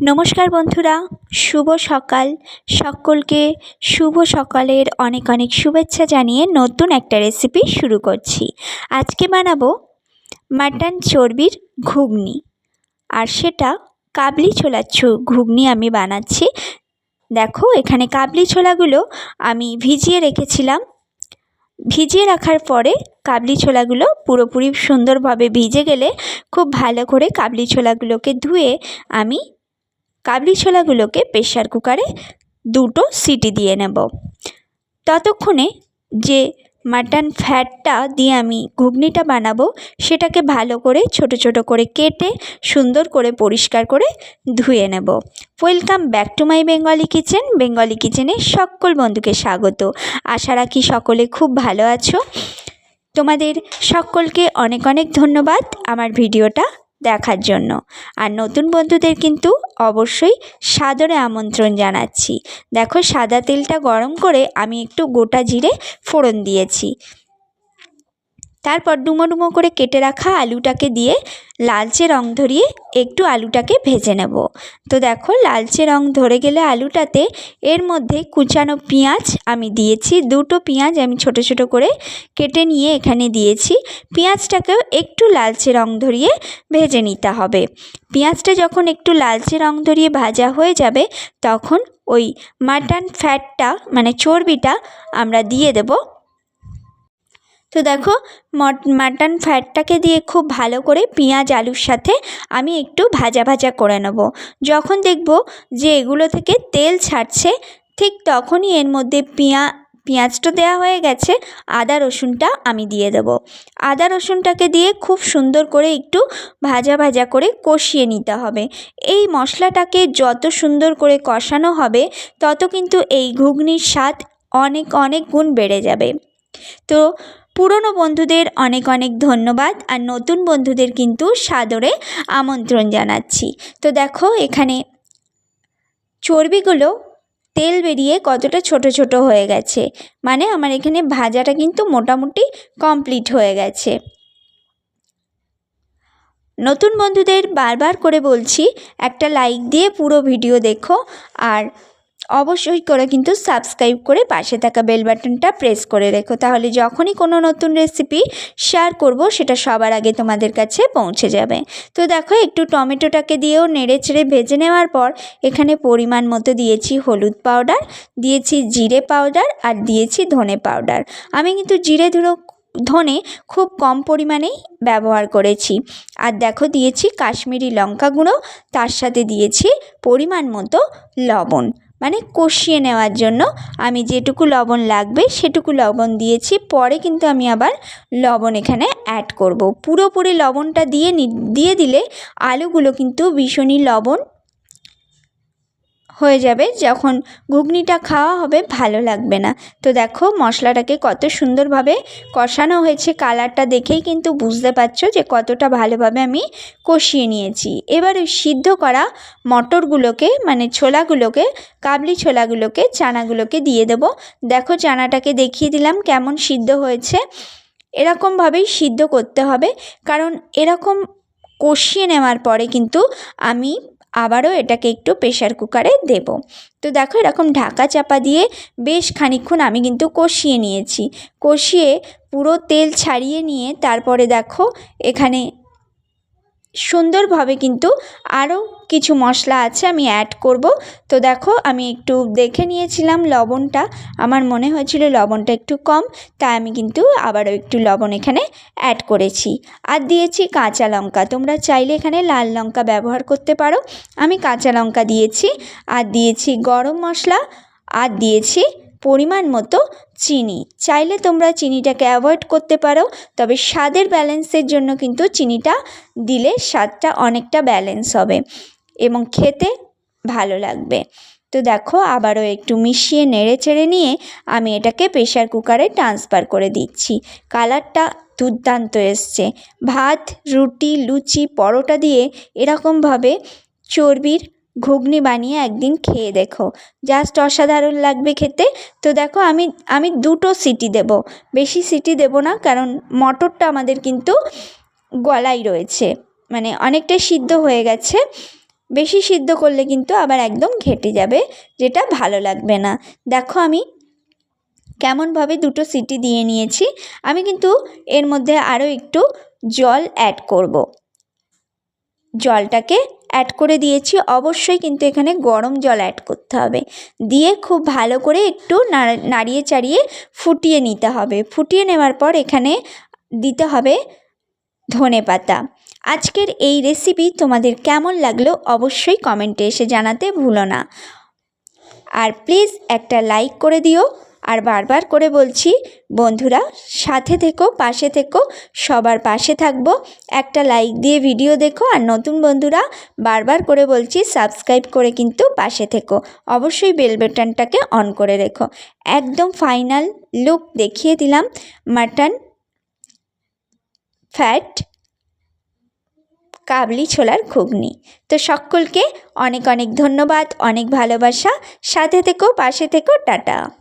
নমস্কার বন্ধুরা, শুভ সকাল। সকলকে শুভ সকালের অনেক অনেক শুভেচ্ছা জানিয়ে নতুন একটা রেসিপি শুরু করছি। আজকে বানাবো মাটন চর্বির ঘুগনি, আর সেটা কাবলি ছোলার ঘুগনি আমি বানাচ্ছি। দেখো, এখানে কাবলি ছোলাগুলো আমি ভিজিয়ে রেখেছিলাম। ভিজিয়ে রাখার পরে কাবলি ছোলাগুলো পুরোপুরি সুন্দরভাবে ভিজে গেলে খুব ভালো করে কাবলি ছোলাগুলোকে ধুয়ে আমি কাবলি ছোলাগুলোকে প্রেসার কুকারে 2টো সিটি দিয়ে নেব। ততক্ষণে যে মাটন ফ্যাটটা দিয়ে আমি ঘুগনিটা বানাবো সেটাকে ভালো করে ছোট ছোট করে কেটে সুন্দর করে পরিষ্কার করে ধুয়ে নেব। Welcome back to my Bengali kitchen. Bengali কিচেনে সকল বন্ধুকে স্বাগত। আশা রাখি সকলে খুব ভালো আছো। তোমাদের সকলকে অনেক অনেক ধন্যবাদ আমার ভিডিওটা দেখার জন্য। আর নতুন বন্ধুদের কিন্তু অবশ্যই সাদরে আমন্ত্রণ জানাচ্ছি। দেখো, সাদা তেলটা গরম করে আমি একটু গোটা জিরে ফোড়ন দিয়েছি। তারপর ডুমো ডুমো করে কেটে রাখা আলুটাকে দিয়ে লালচে রং ধরিয়ে একটু আলুটাকে ভেজে নেব। তো দেখো, লালচে রং ধরে গেলে আলুটাতে এর মধ্যে কুচানো পেঁয়াজ আমি দিয়েছি। 2টো পেঁয়াজ আমি ছোট ছোট করে কেটে নিয়ে এখানে দিয়েছি। পেঁয়াজটাকেও একটু লালচে রং ধরিয়ে ভেজে নিতে হবে। পেঁয়াজটা যখন একটু লালচে রং ধরিয়ে ভাজা হয়ে যাবে তখন ওই মাটন ফ্যাটটা মানে চর্বিটা আমরা দিয়ে দেব। তো দেখো, মাটন ফ্যাটটাকে দিয়ে খুব ভালো করে পেঁয়াজ আলুর সাথে আমি একটু ভাজা ভাজা করে নেব। যখন দেখব যে এগুলো থেকে তেল ছাড়ছে ঠিক তখনই এর মধ্যে পেঁয়াজটা দেওয়া হয়ে গেছে, আদা রসুনটা আমি দিয়ে দেব। আদা রসুনটাকে দিয়ে খুব সুন্দর করে একটু ভাজা ভাজা করে কষিয়ে নিতে হবে। এই মশলাটাকে যত সুন্দর করে কষানো হবে তত কিন্তু এই ঘুগনির স্বাদ অনেক অনেক গুণ বেড়ে যাবে। তো পুরনো বন্ধুদের অনেক অনেক ধন্যবাদ, আর নতুন বন্ধুদের কিন্তু সাদরে আমন্ত্রণ জানাচ্ছি। তো দেখো, এখানে চর্বিগুলো তেল বেরিয়ে কতটা ছোট ছোট হয়ে গেছে, মানে আমার এখানে ভাজাটা কিন্তু মোটামুটি কমপ্লিট হয়ে গেছে। নতুন বন্ধুদের বারবার করে বলছি, একটা লাইক দিয়ে পুরো ভিডিও দেখো, আর অবশ্যই করে কিন্তু সাবস্ক্রাইব করে পাশে থাকা বেল বাটনটা প্রেস করে রেখো, তাহলে যখনই কোনো নতুন রেসিপি শেয়ার করব সেটা সবার আগে তোমাদের কাছে পৌঁছে যাবে। তো দেখো, একটু টমেটোটাকে দিয়েও নেড়ে চেড়ে ভেজে নেওয়ার পর এখানে পরিমাণ মতো দিয়েছি হলুদ পাউডার, দিয়েছি জিরে পাউডার, আর দিয়েছি ধনে পাউডার। আমি কিন্তু জিরে ধনে খুব কম পরিমাণেই ব্যবহার করেছি। আর দেখো, দিয়েছি কাশ্মীরি লঙ্কা গুঁড়ো, তার সাথে দিয়েছি পরিমাণ মতো লবণ, মানে কষিয়ে নেওয়ার জন্য আমি যেটুকু লবণ লাগবে সেটুকু লবণ দিয়েছি। পরে কিন্তু আমি আবার লবণ এখানে অ্যাড করব। পুরোপুরি লবণটা দিয়ে দিলে আলুগুলো কিন্তু ভীষণই লবণ হয়ে যাবে, যখন ঘুগনিটা খাওয়া হবে ভালো লাগবে না। তো দেখো, মশলাটাকে কত সুন্দরভাবে কষানো হয়েছে, কালারটা দেখেই কিন্তু বুঝতে পারছো যে কতটা ভালোভাবে আমি কষিয়ে নিয়েছি। এবার ওই সিদ্ধ করা মটরগুলোকে মানে ছোলাগুলোকে, কাবলি ছোলাগুলোকে, চানাগুলোকে দিয়ে দেব। দেখো, চানাটাকে দেখিয়ে দিলাম কেমন সিদ্ধ হয়েছে। এরকমভাবেই সিদ্ধ করতে হবে, কারণ এরকম কষিয়ে নেওয়ার পরে কিন্তু আমি আবারও এটাকে একটু প্রেসার কুকারে দেব। তো দেখো, এরকম ঢাকা চাপা দিয়ে বেশ খানিকক্ষণ আমি কিন্তু কষিয়ে নিয়েছি। কষিয়ে পুরো তেল ছাড়িয়ে নিয়ে তারপরে দেখো এখানে সুন্দরভাবে কিন্তু আরও কিছু মশলা আছে আমি অ্যাড করব। তো দেখো, আমি একটু দেখে নিয়েছিলাম লবণটা, আমার মনে হয়েছিল লবণটা একটু কম, তাই আমি কিন্তু আবারও একটু লবণ এখানে অ্যাড করেছি। আর দিয়েছি কাঁচা লঙ্কা, তোমরা চাইলে এখানে লাল লঙ্কা ব্যবহার করতে পারো, আমি কাঁচা লঙ্কা দিয়েছি। আর দিয়েছি গরম মশলা, আর দিয়েছি পরিমাণ মতো চিনি। চাইলে তোমরা চিনিটাকে অ্যাভয়েড করতে পারো, তবে স্বাদের ব্যালেন্সের জন্য কিন্তু চিনিটা দিলে স্বাদটা অনেকটা ব্যালেন্স হবে এবং খেতে ভালো লাগবে। তো দেখো, আবারও একটু মিশিয়ে নেড়ে চেড়ে নিয়ে আমি এটাকে প্রেসার কুকারে ট্রান্সফার করে দিচ্ছি। কালারটা দুর্দান্ত এসছে। ভাত, রুটি, লুচি, পরোটা দিয়ে এরকমভাবে চর্বির ঘুগনি বানিয়ে একদিন খেয়ে দেখো, জাস্ট অসাধারণ লাগবে খেতে। তো দেখো, আমি 2টো সিটি দেব, বেশি সিটি দেব না, কারণ মটরটা আমাদের কিন্তু গলাই রয়েছে, মানে অনেকটাই সিদ্ধ হয়ে গেছে। বেশি সিদ্ধ করলে কিন্তু আবার একদম ঘেঁটে যাবে, যেটা ভালো লাগবে না। দেখো আমি কেমনভাবে দুটো সিটি দিয়ে নিয়েছি। আমি কিন্তু এর মধ্যে আরও একটু জল অ্যাড করব। জলটাকে অ্যাড করে দিয়েছি, অবশ্যই কিন্তু এখানে গরম জল অ্যাড করতে হবে। দিয়ে খুব ভালো করে একটু নাড়িয়ে চাড়িয়ে ফুটিয়ে নিতে হবে। ফুটিয়ে নেওয়ার পর এখানে দিতে হবে ধনেপাতা। আজকের এই রেসিপি তোমাদের কেমন লাগলো অবশ্যই কমেন্টে এসে জানাতে ভুলো না। আর প্লিজ একটা লাইক করে দিও। আর বারবার করে বলছি, বন্ধুরা সাথে থেকো, পাশে থেকো, সবার পাশে থাকবো। একটা লাইক দিয়ে ভিডিও দেখো। আর নতুন বন্ধুরা বারবার করে বলছি, সাবস্ক্রাইব করে কিন্তু পাশে থেকো। অবশ্যই বেল বাটনটাকে অন করে রেখো। একদম ফাইনাল লুক দেখিয়ে দিলাম মাটন ফ্যাট কাবলি ছোলার ঘুগনি। তো সকলকে অনেক অনেক ধন্যবাদ, অনেক ভালোবাসা। সাথে থেকো, পাশে থেকো, টাটা।